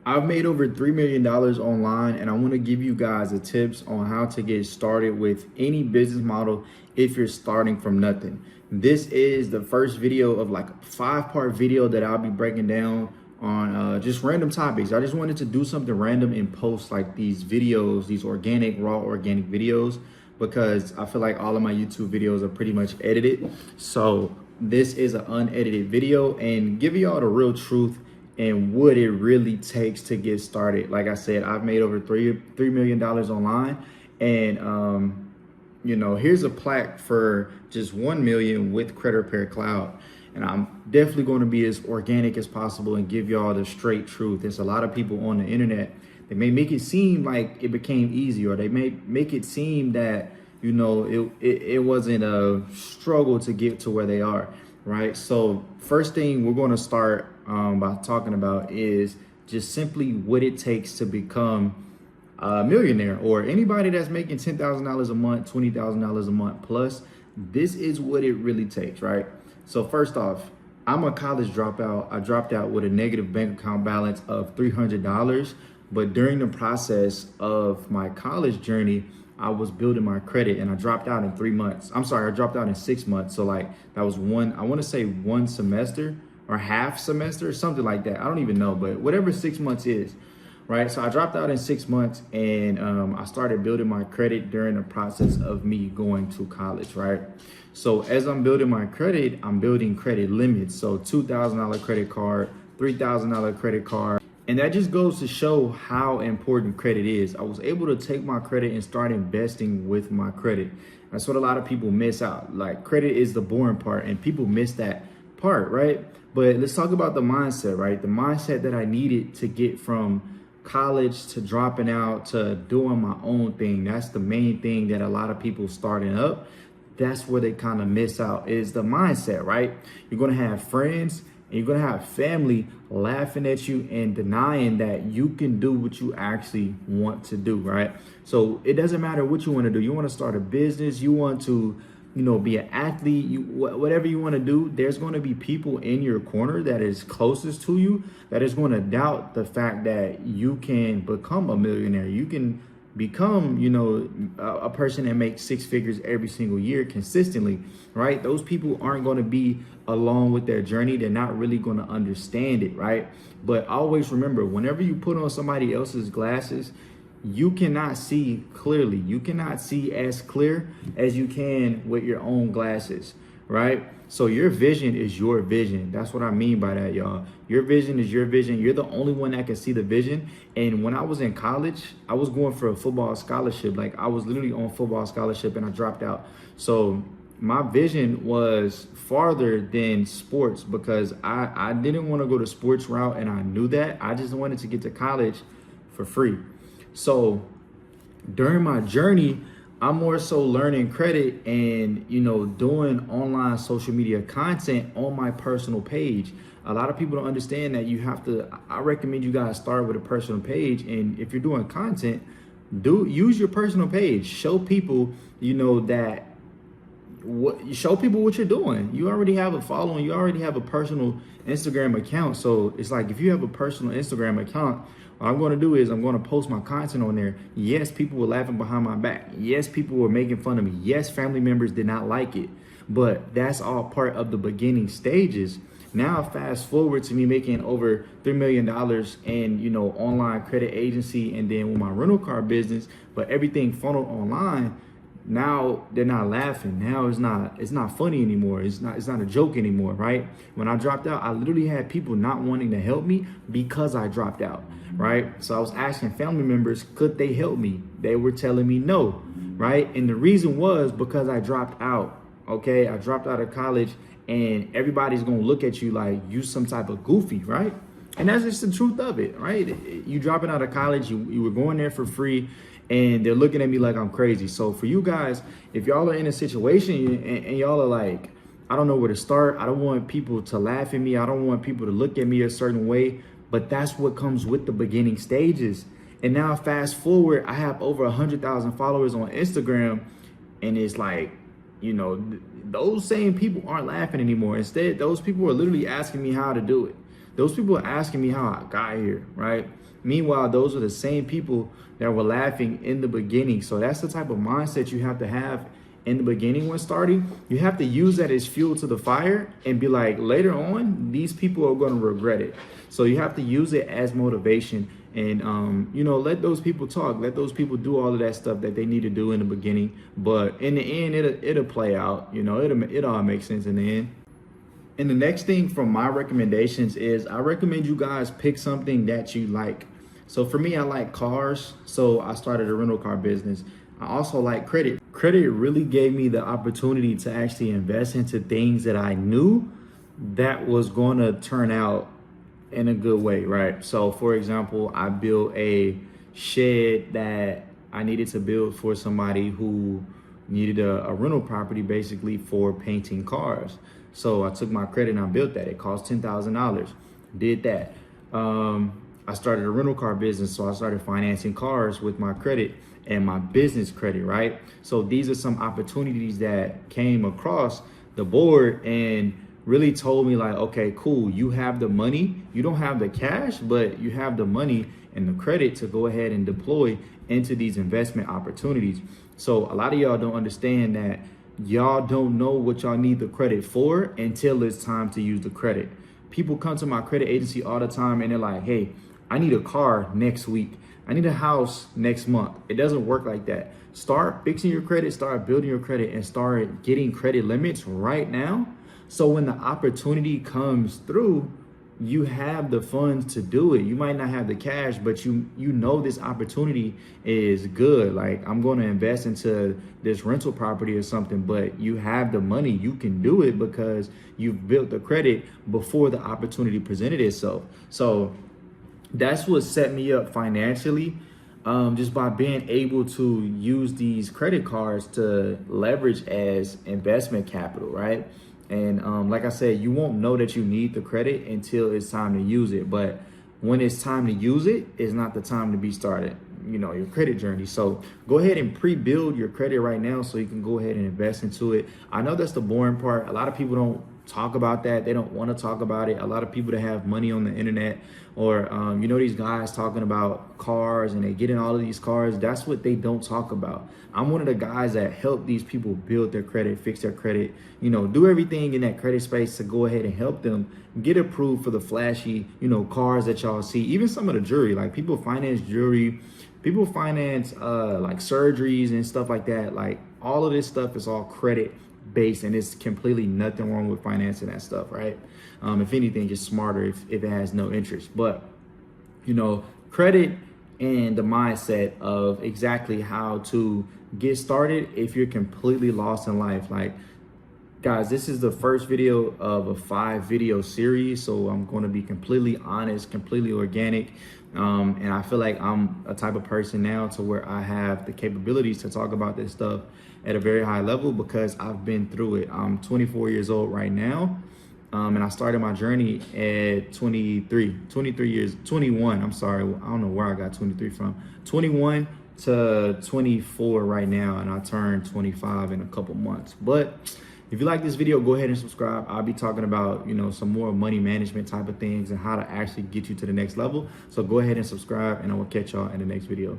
I've made over $3 million online, and I want to give you guys the tips on how to get started with any business model if you're starting from nothing. This is the first video of like a 5-part video that I'll be breaking down on just random topics. I just wanted to do something random and post like these videos, these raw organic videos, because I feel like all of my YouTube videos are pretty much edited. So this is an unedited video and give y'all the real truth and what it really takes to get started. Like I said, I've made over $3 million online, and you know, here's a plaque for just 1 million with Credit Repair Cloud. And I'm definitely going to be as organic as possible and give y'all the straight truth. There's a lot of people on the internet, they may make it seem like it became easy, or they may make it seem that, you know, it wasn't a struggle to get to where they are, right? So first thing we're going to start by talking about is just simply what it takes to become a millionaire, or anybody that's making $10,000 a month, $20,000 a month plus. This is what it really takes, right? So first off, I'm a college dropout. I dropped out with a negative bank account balance of $300, but during the process of my college journey, I was building my credit, and I dropped out in 3 months. I'm sorry, I dropped out in 6 months. So like that was I want to say one semester or half semester or something like that. I don't even know, but whatever 6 months is, right? So I dropped out in 6 months, and I started building my credit during the process of me going to college, right? So as I'm building my credit, I'm building credit limits. So $2,000 credit card, $3,000 credit card. And that just goes to show how important credit is. I was able to take my credit and start investing with my credit. That's what a lot of people miss out. Like, credit is the boring part, and people miss that part, right? But let's talk about the mindset, right? The mindset that I needed to get from college to dropping out to doing my own thing. That's the main thing that a lot of people starting up, that's where they kind of miss out, is the mindset, right? You're going to have friends and you're going to have family laughing at you and denying that you can do what you actually want to do, right? So it doesn't matter what you want to do. You want to start a business, you want to, you know, be an athlete, whatever you want to do, there's going to be people in your corner that is closest to you that is going to doubt the fact that you can become a millionaire. You can become, you know, a person that makes 6 figures every single year consistently, right? Those people aren't going to be along with their journey. They're not really going to understand it, right? But always remember, whenever you put on somebody else's glasses, you cannot see clearly. You cannot see as clear as you can with your own glasses, right? So your vision is your vision. That's what I mean by that, y'all. Your vision is your vision. You're the only one that can see the vision. And when I was in college, I was going for a football scholarship. Like, I was literally on football scholarship, and I dropped out. So my vision was farther than sports, because I didn't want to go the sports route, and I knew that. I just wanted to get to college for free. So during my journey, I'm more so learning credit and, you know, doing online social media content on my personal page. A lot of people don't understand that you have to, I recommend you guys start with a personal page. And if you're doing content, use your personal page. Show people, you know, show people what you're doing. You already have a following, you already have a personal Instagram account. So it's like, if you have a personal Instagram account, what I'm going to do is I'm going to post my content on there. Yes, people were laughing behind my back. Yes, people were making fun of me. Yes, family members did not like it. But that's all part of the beginning stages. Now, fast forward to me making over $3 million and, you know, online credit agency, and then with my rental car business, but everything funneled online. Now they're not laughing. Now it's not funny anymore. It's not a joke anymore, right? When I dropped out, I literally had people not wanting to help me because I dropped out, right? So I was asking family members, could they help me? They were telling me no, right? And the reason was because I dropped out, okay? I dropped out of college, and everybody's gonna look at you like you some type of goofy, right? And that's just the truth of it, right? You dropping out of college, you were going there for free, and they're looking at me like I'm crazy. So for you guys, if y'all are in a situation and y'all are like, I don't know where to start, I don't want people to laugh at me, I don't want people to look at me a certain way, but that's what comes with the beginning stages. And now fast forward, I have over 100,000 followers on Instagram, and it's like, you know, those same people aren't laughing anymore. Instead, those people are literally asking me how to do it. Those people are asking me how I got here, right? Meanwhile, those are the same people that were laughing in the beginning. So that's the type of mindset you have to have in the beginning when starting. You have to use that as fuel to the fire and be like, later on, these people are going to regret it. So you have to use it as motivation and, you know, let those people talk. Let those people do all of that stuff that they need to do in the beginning. But in the end, it'll play out. You know, it all makes sense in the end. And the next thing from my recommendations is I recommend you guys pick something that you like. So for me, I like cars. So I started a rental car business. I also like credit. Credit really gave me the opportunity to actually invest into things that I knew that was going to turn out in a good way, right? So for example, I built a shed that I needed to build for somebody who needed a rental property basically for painting cars. So I took my credit and I built that. It cost $10,000. Did that. I started a rental car business, so I started financing cars with my credit and my business credit, right? So these are some opportunities that came across the board and really told me like, okay, cool, you have the money, you don't have the cash, but you have the money and the credit to go ahead and deploy into these investment opportunities. So a lot of y'all don't understand that y'all don't know what y'all need the credit for until it's time to use the credit. People come to my credit agency all the time and they're like, hey, I need a car next week. I need a house next month. It doesn't work like that. Start fixing your credit, start building your credit, and start getting credit limits right now. So when the opportunity comes through, you have the funds to do it. You might not have the cash, but you know this opportunity is good. Like, I'm going to invest into this rental property or something, but you have the money. You can do it because you've built the credit before the opportunity presented itself. So that's what set me up financially, just by being able to use these credit cards to leverage as investment capital, right? And like I said, you won't know that you need the credit until it's time to use it. But when it's time to use it, it's not the time to be started, you know, your credit journey. So go ahead and pre-build your credit right now so you can go ahead and invest into it. I know that's the boring part. A lot of people don't talk about that. They don't want to talk about it. A lot of people that have money on the internet, or you know, these guys talking about cars and they get in all of these cars, that's what they don't talk about. I'm one of the guys that help these people build their credit, fix their credit, you know, do everything in that credit space to go ahead and help them get approved for the flashy, you know, cars that y'all see. Even some of the jewelry, like people finance jewelry, people finance like surgeries and stuff like that. Like all of this stuff is all credit based, and it's completely nothing wrong with financing that stuff, right? If anything, just smarter if it has no interest. But you know, credit and the mindset of exactly how to get started if you're completely lost in life. Like, guys, this is the first video of a 5-video series, so I'm going to be completely honest, completely organic. And I feel like I'm a type of person now to where I have the capabilities to talk about this stuff at a very high level because I've been through it. I'm 24 years old right now. And I started my journey at 21. I'm sorry. I don't know where I got 23 from. 21 to 24 right now. And I turned 25 in a couple months. But if you like this video, go ahead and subscribe. I'll be talking about, you know, some more money management type of things and how to actually get you to the next level. So go ahead and subscribe, and I will catch y'all in the next video.